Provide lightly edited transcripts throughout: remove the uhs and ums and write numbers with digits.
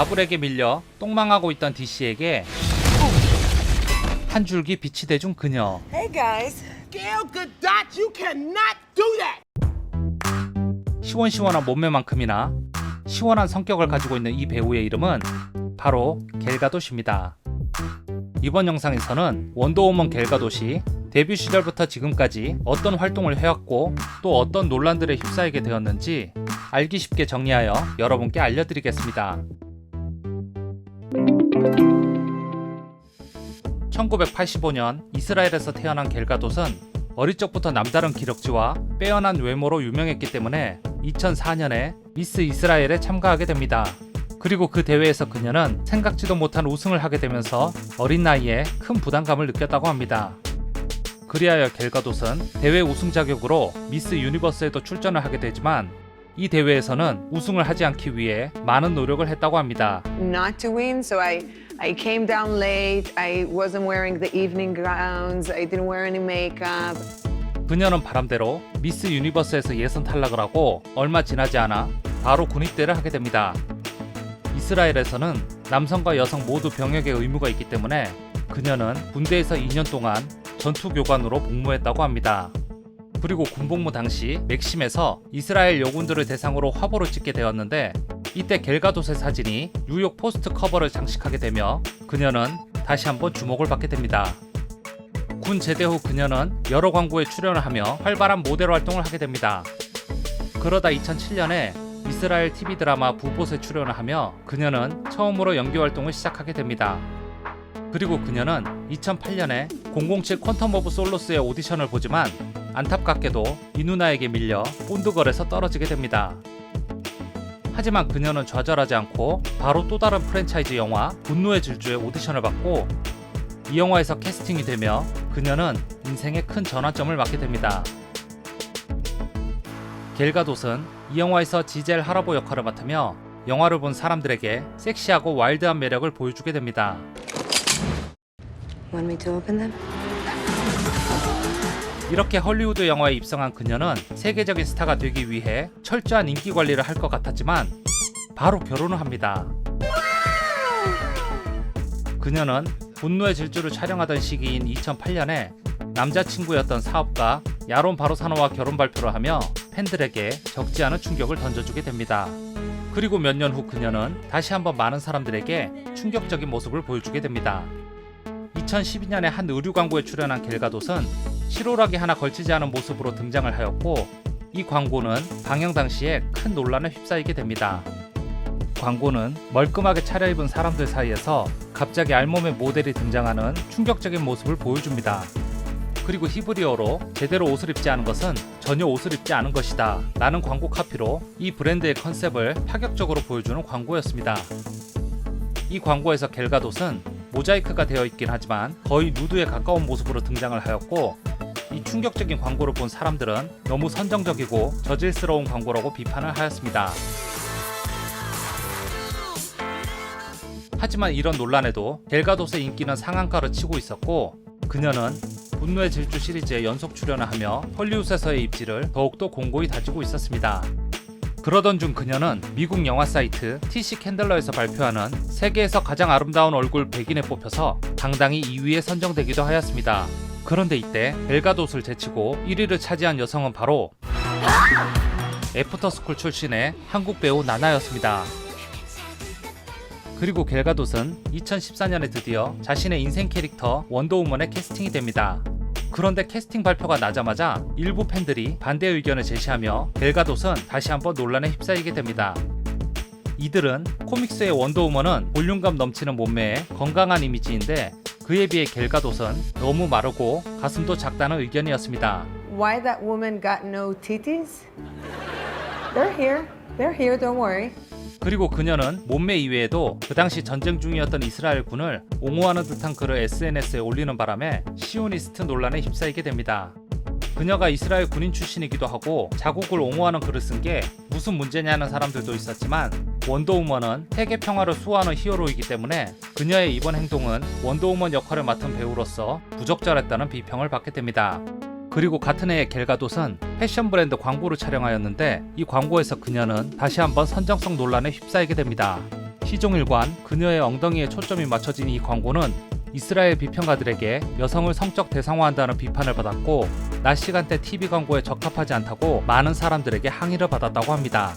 마블에게 밀려 똥망하고 있던 DC에게 한 줄기 빛이 돼준 그녀. Hey guys. Gal Gadot, you cannot do that! 시원시원한 몸매만큼이나 시원한 성격을 가지고 있는 이 배우의 이름은 바로 갤가돗입니다. 이번 영상에서는 원더우먼 갤가돗이 데뷔 시절부터 지금까지 어떤 활동을 해왔고 또 어떤 논란들에 휩싸이게 되었는지 알기 쉽게 정리하여 여러분께 알려드리겠습니다. 1985년 이스라엘에서 태어난 갤가돗은 어릴 적부터 남다른 기럭지와 빼어난 외모로 유명했기 때문에 2004년에 미스 이스라엘에 참가하게 됩니다. 그리고 그 대회에서 그녀는 생각지도 못한 우승을 하게 되면서 어린 나이에 큰 부담감을 느꼈다고 합니다. 그리하여 갤가돗은 대회 우승 자격으로 미스 유니버스에도 출전을 하게 되지만 이 대회에서는 우승을 하지 않기 위해 많은 노력을 했다고 합니다. Not to win, so I came down late. I wasn't wearing the evening gowns. I didn't wear any makeup. 그녀는 바람대로 미스 유니버스에서 예선 탈락을 하고 얼마 지나지 않아 바로 군입대를 하게 됩니다. 이스라엘에서는 남성과 여성 모두 병역의 의무가 있기 때문에 그녀는 군대에서 2년 동안 전투교관으로 복무했다고 합니다. 그리고 군복무 당시 맥심에서 이스라엘 여군들을 대상으로 화보를 찍게 되었는데 이때 갤가돗의 사진이 뉴욕 포스트 커버를 장식하게 되며 그녀는 다시 한번 주목을 받게 됩니다. 군 제대 후 그녀는 여러 광고에 출연을 하며 활발한 모델 활동을 하게 됩니다. 그러다 2007년에 이스라엘 TV 드라마 부봇에 출연을 하며 그녀는 처음으로 연기 활동을 시작하게 됩니다. 그리고 그녀는 2008년에 007 퀀텀 오브 솔로스의 오디션을 보지만 안타깝게도 이 누나에게 밀려 본드걸에서 떨어지게 됩니다. 하지만 그녀는 좌절하지 않고 바로 또 다른 프랜차이즈 영화 분노의 질주의 오디션을 받고 이 영화에서 캐스팅이 되며 그녀는 인생의 큰 전환점을 맞게 됩니다. 갤가돗은 이 영화에서 지젤 하라보 역할을 맡으며 영화를 본 사람들에게 섹시하고 와일드한 매력을 보여주게 됩니다. Want me to open them? 이렇게 헐리우드 영화에 입성한 그녀는 세계적인 스타가 되기 위해 철저한 인기 관리를 할 것 같았지만 바로 결혼을 합니다. 그녀는 분노의 질주를 촬영하던 시기인 2008년에 남자친구였던 사업가 야론 바로사노와 결혼 발표를 하며 팬들에게 적지 않은 충격을 던져주게 됩니다. 그리고 몇 년 후 그녀는 다시 한번 많은 사람들에게 충격적인 모습을 보여주게 됩니다. 2012년에 한 의류 광고에 출연한 갤가돗은 실오라기 하나 걸치지 않은 모습으로 등장을 하였고 이 광고는 방영 당시에 큰 논란에 휩싸이게 됩니다. 광고는 멀끔하게 차려입은 사람들 사이에서 갑자기 알몸의 모델이 등장하는 충격적인 모습을 보여줍니다. 그리고 히브리어로 제대로 옷을 입지 않은 것은 전혀 옷을 입지 않은 것이다 라는 광고 카피로 이 브랜드의 컨셉을 파격적으로 보여주는 광고였습니다. 이 광고에서 갤가돗은 모자이크가 되어 있긴 하지만 거의 누드에 가까운 모습으로 등장을 하였고 이 충격적인 광고를 본 사람들은 너무 선정적이고 저질스러운 광고라고 비판을 하였습니다. 하지만 이런 논란에도 갤가돗의 인기는 상한가를 치고 있었고 그녀는 분노의 질주 시리즈에 연속 출연을 하며 헐리우드에서의 입지를 더욱더 공고히 다지고 있었습니다. 그러던 중 그녀는 미국 영화 사이트 TC 캔들러에서 발표하는 세계에서 가장 아름다운 얼굴 100인에 뽑혀서 당당히 2위에 선정되기도 하였습니다. 그런데 이때 갤가돗을 제치고 1위를 차지한 여성은 바로 애프터스쿨 출신의 한국 배우 나나였습니다. 그리고 갤가돗은 2014년에 드디어 자신의 인생 캐릭터 원더우먼에 캐스팅이 됩니다. 그런데 캐스팅 발표가 나자마자 일부 팬들이 반대 의견을 제시하며 갤가돗은 다시 한번 논란에 휩싸이게 됩니다. 이들은 코믹스의 원더우먼은 볼륨감 넘치는 몸매에 건강한 이미지인데 그에 비해 갤가돗은 너무 마르고 가슴도 작다는 의견이었습니다. Why that woman got no titties? They're here. They're here. Don't worry. 그리고 그녀는 몸매 이외에도 그 당시 전쟁 중이었던 이스라엘 군을 옹호하는 듯한 글을 SNS에 올리는 바람에 시오니스트 논란에 휩싸이게 됩니다. 그녀가 이스라엘 군인 출신이기도 하고 자국을 옹호하는 글을 쓴 게 무슨 문제냐는 사람들도 있었지만 원더우먼은 세계 평화를 수호하는 히어로이기 때문에 그녀의 이번 행동은 원더우먼 역할을 맡은 배우로서 부적절했다는 비평을 받게 됩니다. 그리고 같은 해에 갤가돗은 패션 브랜드 광고를 촬영하였는데 이 광고에서 그녀는 다시 한번 선정성 논란에 휩싸이게 됩니다. 시종일관 그녀의 엉덩이에 초점이 맞춰진 이 광고는 이스라엘 비평가들에게 여성을 성적 대상화한다는 비판을 받았고 낮 시간대 TV 광고에 적합하지 않다고 많은 사람들에게 항의를 받았다고 합니다.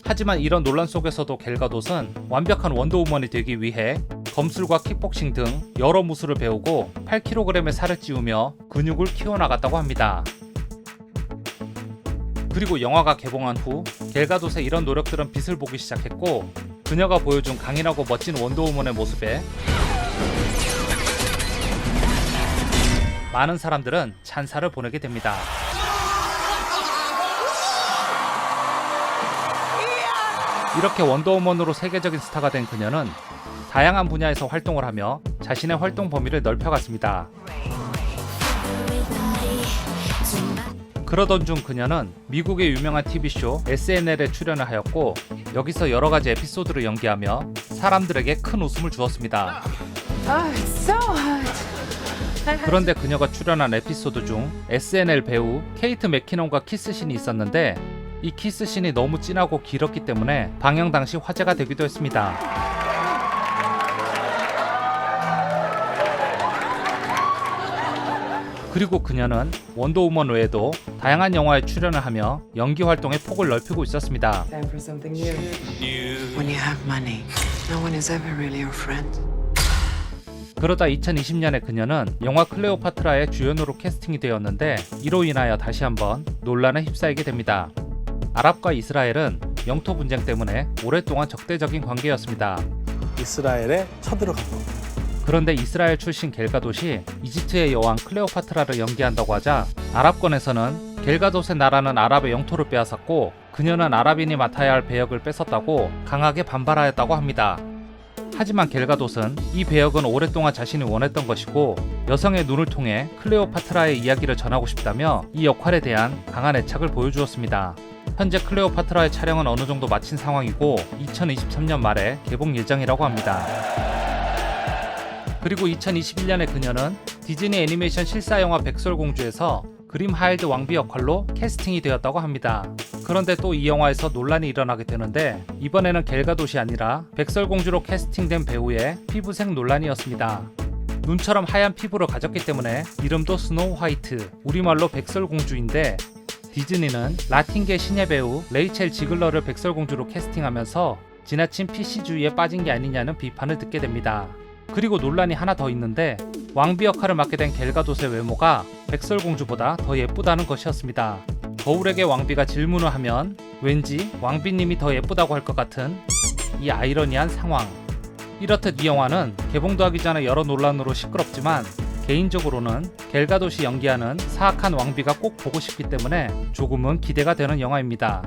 하지만 이런 논란 속에서도 갤가돗은 완벽한 원더우먼이 되기 위해 검술과 킥복싱 등 여러 무술을 배우고 8kg의 살을 찌우며 근육을 키워나갔다고 합니다. 그리고 영화가 개봉한 후 갤가돗의 이런 노력들은 빛을 보기 시작했고 그녀가 보여준 강인하고 멋진 원더우먼의 모습에 많은 사람들은 찬사를 보내게 됩니다. 이렇게 원더우먼으로 세계적인 스타가 된 그녀는 다양한 분야에서 활동을 하며 자신의 활동 범위를 넓혀갔습니다. 그러던 중 그녀는 미국의 유명한 TV쇼 SNL에 출연을 하였고 여기서 여러가지 에피소드를 연기하며 사람들에게 큰 웃음을 주었습니다. Oh, it's so hot. 그런데 그녀가 출연한 에피소드 중 SNL 배우 케이트 맥키넌과 키스신이 있었는데 이 키스신이 너무 진하고 길었기 때문에 방영 당시 화제가 되기도 했습니다. 그리고 그녀는 원더우먼 외에도 다양한 영화에 출연을 하며 연기 활동의 폭을 넓히고 있었습니다. Time for something new. When you have money, no one is ever really your friend. 그러다 2020년에 그녀는 영화 클레오파트라의 주연으로 캐스팅이 되었는데 이로 인하여 다시 한번 논란에 휩싸이게 됩니다. 아랍과 이스라엘은 영토 분쟁 때문에 오랫동안 적대적인 관계였습니다. 이스라엘에 쳐들어간 겁니다. 그런데 이스라엘 출신 갤가돗이 이집트의 여왕 클레오파트라를 연기한다고 하자 아랍권에서는 갤가돗의 나라는 아랍의 영토를 빼앗았고 그녀는 아랍인이 맡아야 할 배역을 뺏었다고 강하게 반발하였다고 합니다. 하지만 갤가돗은 이 배역은 오랫동안 자신이 원했던 것이고 여성의 눈을 통해 클레오파트라의 이야기를 전하고 싶다며 이 역할에 대한 강한 애착을 보여주었습니다. 현재 클레오파트라의 촬영은 어느 정도 마친 상황이고 2023년 말에 개봉 예정이라고 합니다. 그리고 2021년에 그녀는 디즈니 애니메이션 실사영화 백설공주에서 그림 하일드 왕비 역할로 캐스팅이 되었다고 합니다. 그런데 또 이 영화에서 논란이 일어나게 되는데 이번에는 갤가돗이 아니라 백설공주로 캐스팅된 배우의 피부색 논란이었습니다. 눈처럼 하얀 피부를 가졌기 때문에 이름도 스노우 화이트, 우리말로 백설공주인데 디즈니는 라틴계 신예 배우 레이첼 지글러를 백설공주로 캐스팅하면서 지나친 PC주의에 빠진 게 아니냐는 비판을 듣게 됩니다. 그리고 논란이 하나 더 있는데 왕비 역할을 맡게 된 갤가돗의 외모가 백설공주보다 더 예쁘다는 것이었습니다. 거울에게 왕비가 질문을 하면 왠지 왕비님이 더 예쁘다고 할 것 같은 이 아이러니한 상황. 이렇듯 이 영화는 개봉도 하기 전에 여러 논란으로 시끄럽지만 개인적으로는 갤가돗이 연기하는 사악한 왕비가 꼭 보고 싶기 때문에 조금은 기대가 되는 영화입니다.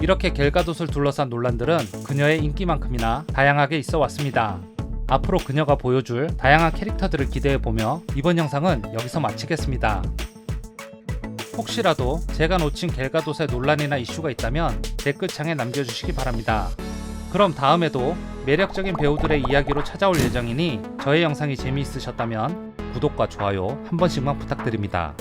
이렇게 갤가돗을 둘러싼 논란들은 그녀의 인기만큼이나 다양하게 있어 왔습니다. 앞으로 그녀가 보여줄 다양한 캐릭터들을 기대해보며 이번 영상은 여기서 마치겠습니다. 혹시라도 제가 놓친 갤가돗의 논란이나 이슈가 있다면 댓글창에 남겨주시기 바랍니다. 그럼 다음에도 매력적인 배우들의 이야기로 찾아올 예정이니 저의 영상이 재미있으셨다면 구독과 좋아요 한 번씩만 부탁드립니다.